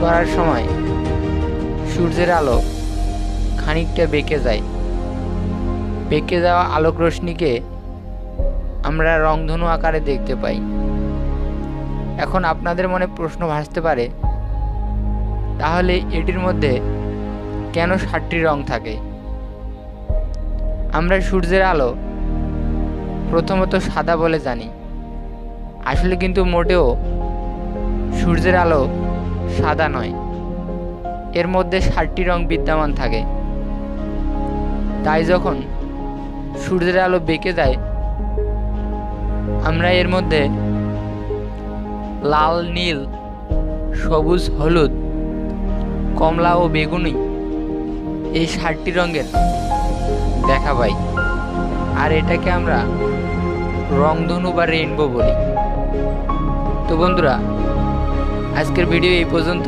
করার সময় সূর্যের আলো খানিকটা বেঁকে যায়। বেঁকে যাওয়া আলোক রশ্মিকে আমরা রংধনু আকারে দেখতে পাই। এখন আপনাদের মনে প্রশ্ন ভাসতে পারে, তাহলে এটির মধ্যে কেন 7টি রং থাকে? আমরা সূর্যের আলো প্রথমত সাদা বলে জানি, আসলে কিন্তু মোটেও সূর্যের আলো সাদা নয়, এর মধ্যে 7টি রং বিদ্যমান থাকে। তাই যখন সূর্যের আলো বেঁকে যায়, আমরা এর মধ্যে লাল, নীল, সবুজ, হলুদ, কমলা ও বেগুনি এই 7টি রঙের দেখা পাই। আর এটাকে আমরা রংধনু বা রেইনবো বলি। তো বন্ধুরা, আজকের ভিডিও এই পর্যন্ত।